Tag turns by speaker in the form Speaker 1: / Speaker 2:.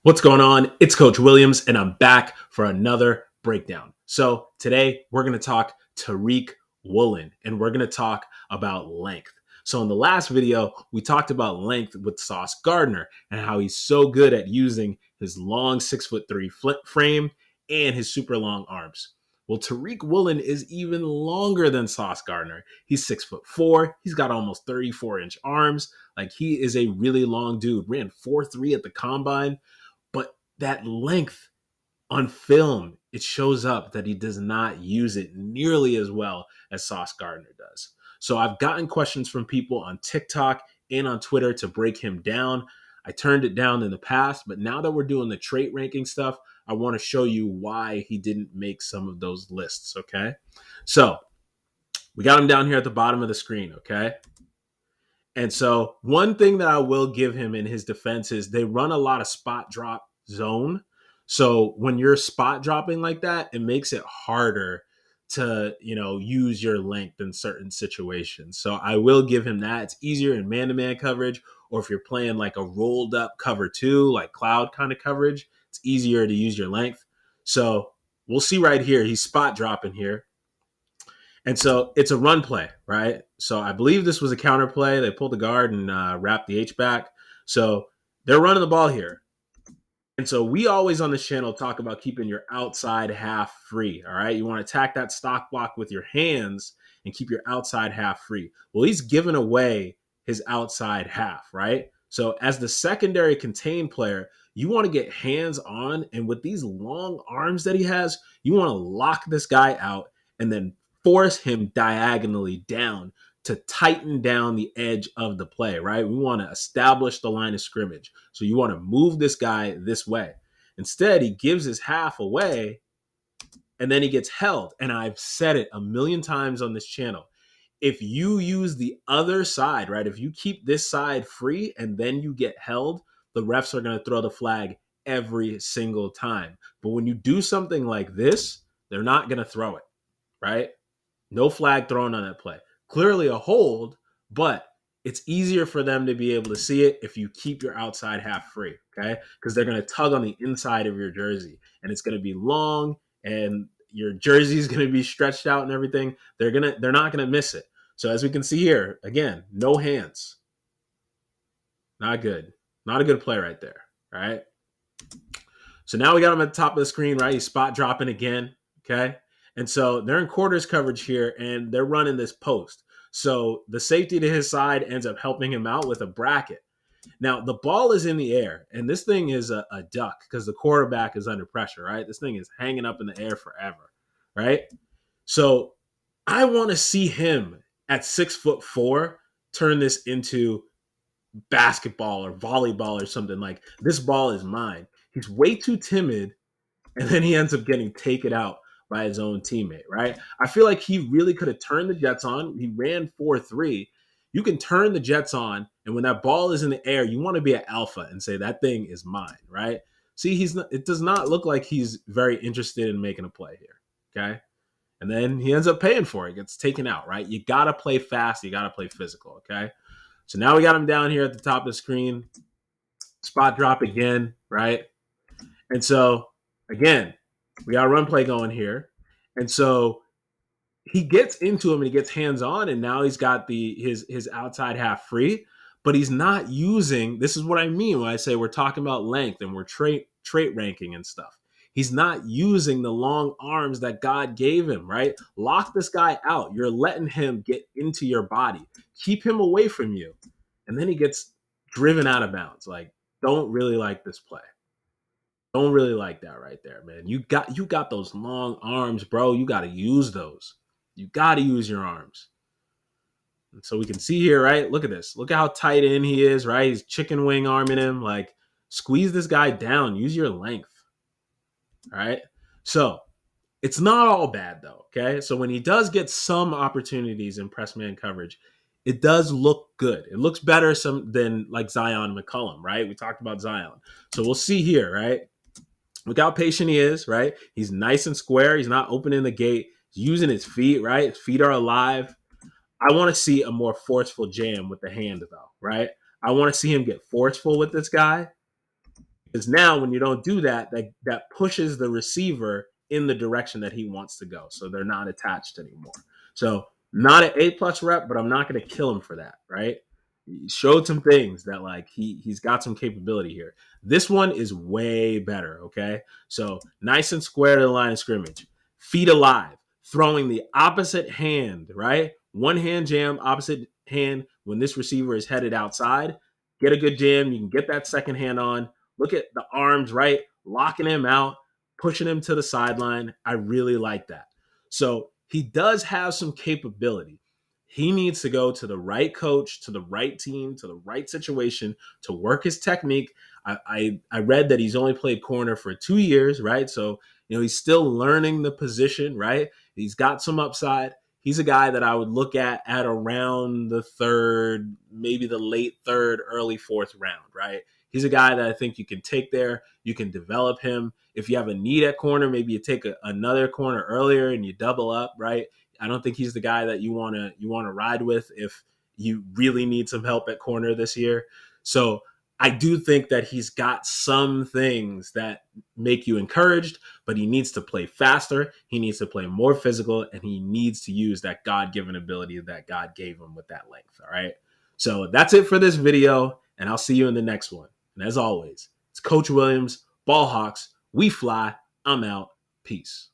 Speaker 1: What's going on? It's Coach Williams, and I'm back for another breakdown. So today we're going to talk Tariq Woolen, and we're going to talk about length. So in the last video, we talked about length with Sauce Gardner and how he's so good at using his long 6'3" frame and his super long arms. Well, Tariq Woolen is even longer than Sauce Gardner. He's 6'4". He's got almost 34-inch arms. Like, he is a really long dude. Ran 4.3 at the combine. But that length on film, it shows up that he does not use it nearly as well as Sauce Gardner does. So I've gotten questions from people on TikTok and on Twitter to break him down. I turned it down in the past, but now that we're doing the trait ranking stuff, I want to show you why he didn't make some of those lists, okay? So we got him down here at the bottom of the screen, okay? And so one thing that I will give him in his defense is they run a lot of spot drop zone. So when you're spot dropping like that, it makes it harder to, use your length in certain situations. So I will give him that. It's easier in man-to-man coverage, or if you're playing like a rolled up cover two, like cloud kind of coverage, it's easier to use your length. So we'll see right here. He's spot dropping here. And so it's a run play, right? So I believe this was a counter play. They pulled the guard and wrapped the H back. So they're running the ball here. And so we always on this channel talk about keeping your outside half free, all right? You want to attack that stock block with your hands and keep your outside half free. Well, he's given away his outside half, right? So as the secondary contained player, you want to get hands on. And with these long arms that he has, you want to lock this guy out and then force him diagonally down to tighten down the edge of the play, right? We want to establish the line of scrimmage. So you want to move this guy this way. Instead, he gives his half away and then he gets held. And I've said it a million times on this channel. If you use the other side, right? If you keep this side free and then you get held, the refs are going to throw the flag every single time. But when you do something like this, they're not going to throw it, right? No flag thrown on that play. Clearly a hold, but it's easier for them to be able to see it if you keep your outside half free, okay? Because they're going to tug on the inside of your jersey, and it's going to be long, and your jersey is going to be stretched out and everything. They're not going to miss it. So as we can see here, again, no hands. Not good. Not a good play right there, right? So now we got him at the top of the screen, right? He's spot dropping again, okay? And so they're in quarters coverage here, and they're running this post. So the safety to his side ends up helping him out with a bracket. Now, the ball is in the air, and this thing is a duck because the quarterback is under pressure, right? This thing is hanging up in the air forever, right? So I want to see him at 6'4" turn this into basketball or volleyball or something. Like, this ball is mine. He's way too timid, and then he ends up getting taken out by his own teammate, right? I feel like he really could have turned the Jets on. He ran 4.3. You can turn the Jets on, and when that ball is in the air, you want to be an alpha and say, that thing is mine, right? See, it does not look like he's very interested in making a play here, okay? And then he ends up paying for it. Gets taken out, right? You got to play fast. You got to play physical, okay? So now we got him down here at the top of the screen. Spot drop again, right? And so, again, we got a run play going here. And so he gets into him and he gets hands on, and now he's got his outside half free, but he's not using, this is what I mean when I say we're talking about length and we're trait ranking and stuff. He's not using the long arms that God gave him, right? Lock this guy out. You're letting him get into your body. Keep him away from you. And then he gets driven out of bounds. Like, don't really like this play. Don't really like that right there, man. You got those long arms, bro. You got to use those. You got to use your arms. And so we can see here, right? Look at this. Look at how tight in he is, right? He's chicken wing arming him. Like, squeeze this guy down. Use your length. All right? So it's not all bad, though, okay? So when he does get some opportunities in press man coverage, it does look good. It looks better than like Zion McCollum, right? We talked about Zion. So we'll see here, right? Look how patient he is, right? He's nice and square. He's not opening the gate. He's using his feet, right? His feet are alive. I want to see a more forceful jam with the hand, though, right? I want to see him get forceful with this guy. Because now when you don't do that, that pushes the receiver in the direction that he wants to go. So they're not attached anymore. So not an A+ rep, but I'm not going to kill him for that, right? He showed some things that like he's got some capability here. This one is way better, okay? So nice and square to the line of scrimmage. Feet alive, throwing the opposite hand, right? One hand jam, opposite hand when this receiver is headed outside. Get a good jam. You can get that second hand on. Look at the arms, right? Locking him out, pushing him to the sideline. I really like that. So he does have some capability. He needs to go to the right coach, to the right team, to the right situation to work his technique. I read that he's only played corner for 2 years, right? So, he's still learning the position, right? He's got some upside. He's a guy that I would look at around the third, maybe the late third, early fourth round, right? He's a guy that I think you can take there. You can develop him. If you have a need at corner, maybe you take another corner earlier and you double up, right? I don't think he's the guy that you want to ride with if you really need some help at corner this year. So I do think that he's got some things that make you encouraged, but he needs to play faster. He needs to play more physical, and he needs to use that God-given ability that God gave him with that length. All right. So that's it for this video, and I'll see you in the next one. And as always, it's Coach Williams, Ball Hawks. We fly. I'm out. Peace.